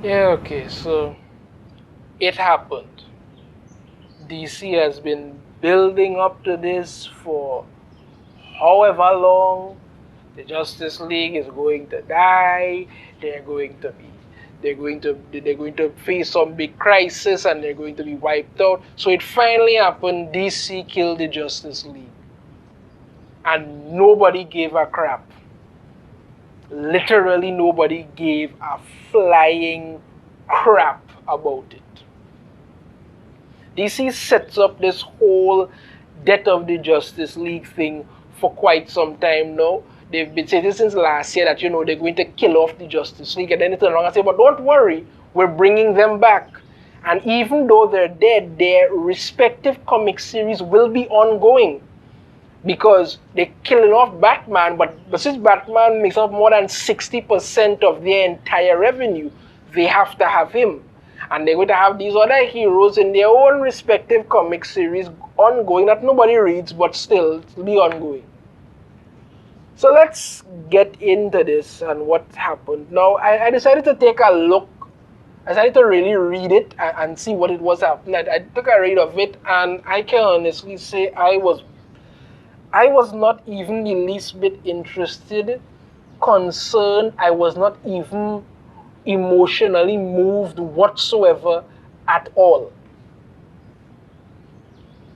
Yeah, okay, so it happened. DC has been building up to this for however long. The Justice League is going to die. They're going to be they're going to face some big crisis and they're going to be wiped out. So it finally happened. DC killed the Justice League. And nobody gave a crap. Literally nobody gave a flying crap about it. DC sets up this whole death of the Justice League thing for quite some time now. They've been saying this since last year that they're going to kill off the Justice League, and then they turn around and say, "But don't worry, we're bringing them back." And even though they're dead, their respective comic series will be ongoing because they're killing off Batman. But since Batman makes up more than 60% of their entire revenue, they have to have him. And they're going to have these other heroes in their own respective comic series ongoing that nobody reads, but still it'll be ongoing. So let's get into this and what happened. Now, I decided to take a look. I decided to really read it and see what it was happening. I took a read of it, and I can honestly say I was not even the least bit interested, concerned. I was not even emotionally moved whatsoever at all.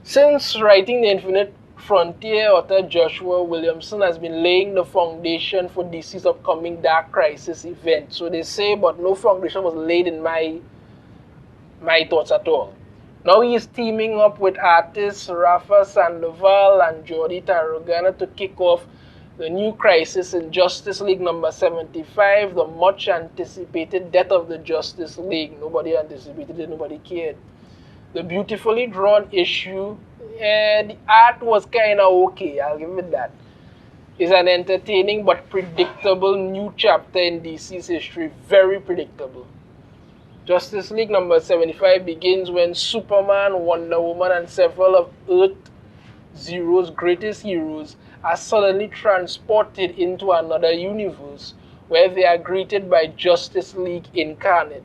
Since writing The Infinite Frontier, author Joshua Williamson has been laying the foundation for DC's upcoming Dark Crisis event. So they say, but no foundation was laid in my thoughts at all. Now he is teaming up with artists Rafa Sandoval and Jordi Tarragona to kick off the new crisis in Justice League number 75, the much anticipated death of the Justice League. Nobody anticipated it, nobody cared. The beautifully drawn issue, the art was kind of okay, I'll give it that. It's an entertaining but predictable new chapter in DC's history, very predictable. Justice League number 75 begins when Superman, Wonder Woman, and several of Earth Zero's greatest heroes are suddenly transported into another universe where they are greeted by Justice League Incarnate.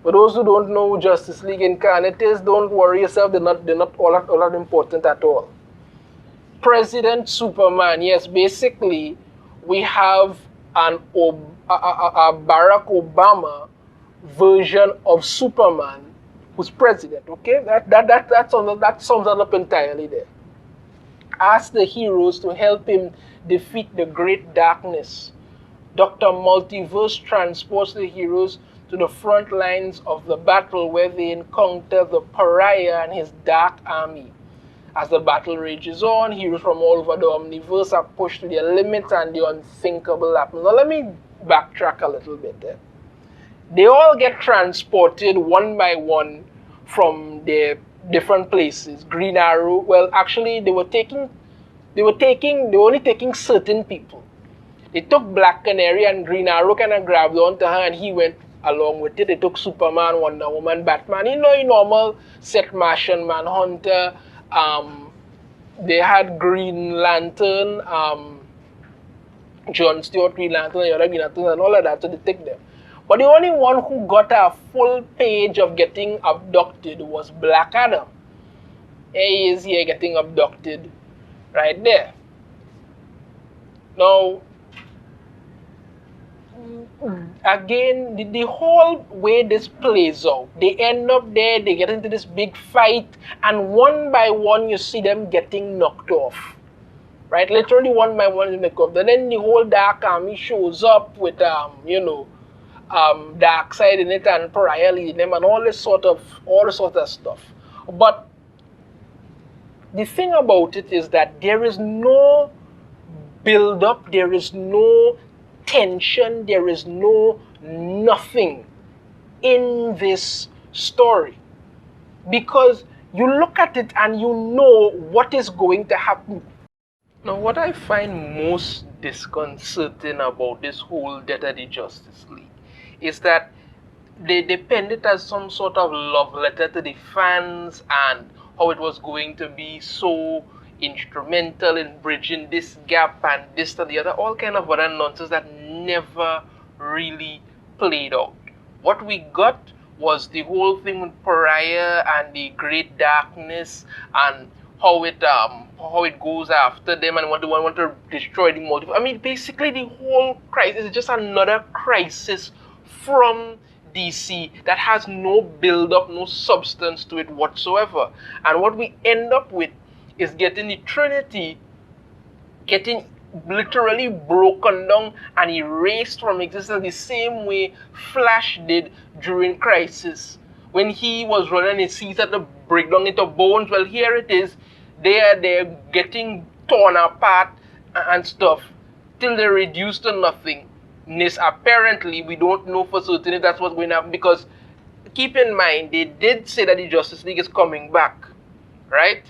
For those who don't know who Justice League Incarnate is, don't worry yourself, they're not all that important at all. President Superman, yes, basically we have a Barack Obama version of Superman who's president. Okay, that sums it up entirely there. Ask the heroes to help him defeat the great darkness. Dr. Multiverse transports the heroes to the front lines of the battle where they encounter the Pariah and his dark army. As the battle rages on, heroes from all over the omniverse are pushed to their limits and the unthinkable happens. Now let me backtrack a little bit there. They all get transported one by one from their different places. Green Arrow, well, actually, they were only taking certain people. They took Black Canary, and Green Arrow kind of grabbed onto her and he went along with it. They took Superman, Wonder Woman, Batman, your normal set Martian Manhunter. They had Green Lantern, John Stewart Green Lantern, the other Green Lantern, and all of that, so they take them. But the only one who got a full page of getting abducted was Black Adam. He is here getting abducted right there. Now, again, the whole way this plays out, they end up there, they get into this big fight, and one by one you see them getting knocked off. Right? Literally one by one in the cup. And then the whole Dark Army shows up with Darkseid in it and Pariah leading them and all this sort of stuff. But the thing about it is that there is no build up, there is no tension, there is no nothing in this story. Because you look at it and you know what is going to happen. Now, what I find most disconcerting about this whole Death of the Justice League is that they depend it as some sort of love letter to the fans and how it was going to be so instrumental in bridging this gap and this and the other, all kind of other nonsense that never really played out. What we got was the whole thing with Pariah and the Great Darkness, and how it goes after them, and what they want to destroy the multiverse. I mean, basically the whole crisis is just another crisis from DC that has no build up, no substance to it whatsoever. And what we end up with is getting the Trinity getting literally broken down and erased from existence the same way Flash did during Crisis. When he was running, he sees that to break down into bones. Well, here it is. They're getting torn apart and stuff till they're reduced to nothing. Apparently, we don't know for certain if that's what's going to happen, because keep in mind, they did say that the Justice League is coming back, right?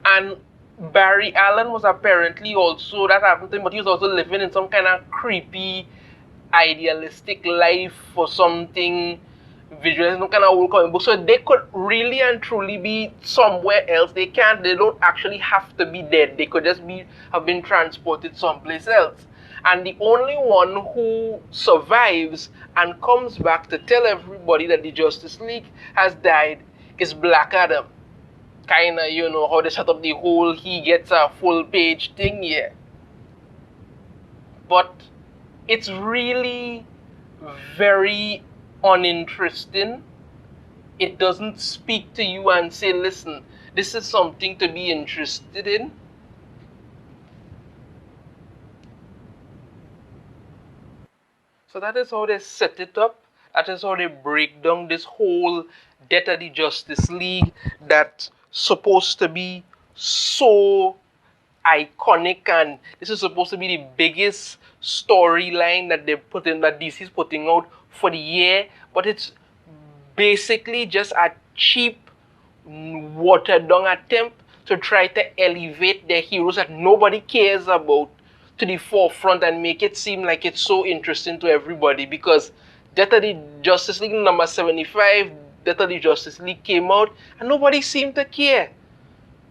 And Barry Allen was apparently also, that happened to him, but he was also living in some kind of creepy, idealistic life or something, visualizing some kind of old comic book. So they could really and truly be somewhere else. They don't actually have to be dead. They could just have been transported someplace else. And the only one who survives and comes back to tell everybody that the Justice League has died is Black Adam. Kinda, how they set up the whole he gets a full page thing here. But it's really very uninteresting. It doesn't speak to you and say, listen, this is something to be interested in. So that is how they set it up. That is how they break down this whole death of the Justice League that's supposed to be so iconic, and this is supposed to be the biggest storyline that that DC's putting out for the year, but it's basically just a cheap, watered down attempt to try to elevate their heroes that nobody cares about to the forefront and make it seem like it's so interesting to everybody. Because Death of the Justice League number 75, Death of the Justice League came out and nobody seemed to care.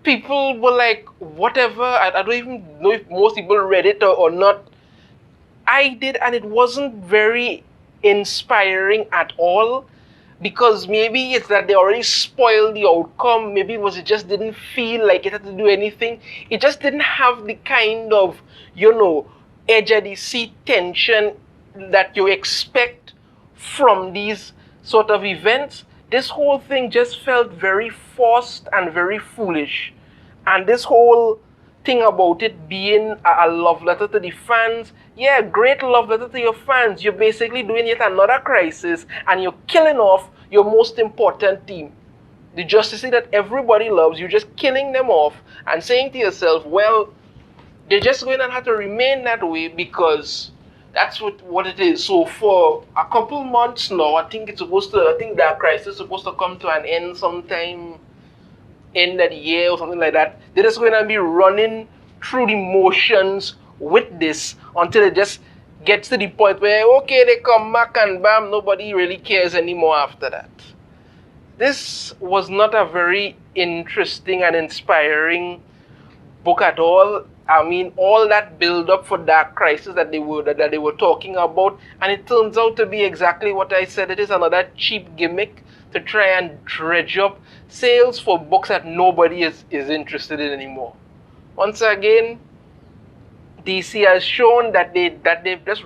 People were like, whatever. I don't even know if most people read it or not. I did, and it wasn't very inspiring at all, because maybe it's that they already spoiled the outcome. Maybe it just didn't feel like it had to do anything. It just didn't have the kind of, edge of the seat tension that you expect from these sort of events. This whole thing just felt very forced and very foolish. And this whole thing about it being a love letter to the fans, yeah, great love letter to your fans. You're basically doing yet another crisis and you're killing off your most important team. The Justice League that everybody loves, you're just killing them off and saying to yourself, well, they're just going to have to remain that way because that's what it is. So for a couple months now, I think that crisis is supposed to come to an end sometime end of the year or something like that. They're just going to be running through the motions with this until it just gets to the point where, okay, they come back and bam, nobody really cares anymore after that. This was not a very interesting and inspiring book at all. I mean, all that build up for Dark Crisis that they were talking about, and it turns out to be exactly what I said. It is another cheap gimmick to try and dredge up sales for books that nobody is interested in anymore. Once again, DC has shown that they've just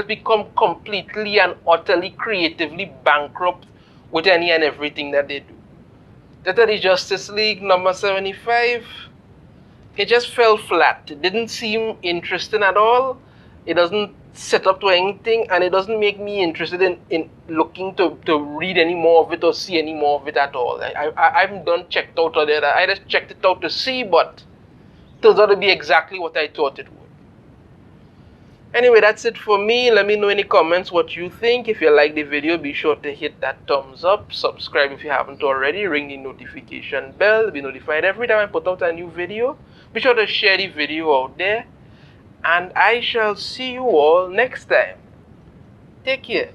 become completely and utterly creatively bankrupt with any and everything that they do. That is Justice League number 75. It just fell flat. It didn't seem interesting at all. It doesn't set up to anything, and it doesn't make me interested in looking to read any more of it or see any more of it at all. I'm done, checked out of it. I just checked it out to see, but it turns out to be exactly what I thought it would. Anyway, that's it for me. Let me know in the comments what you think. If you like the video, be sure to hit that thumbs up. Subscribe if you haven't already. Ring the notification bell. Be notified every time I put out a new video. Be sure to share the video out there. And I shall see you all next time. Take care.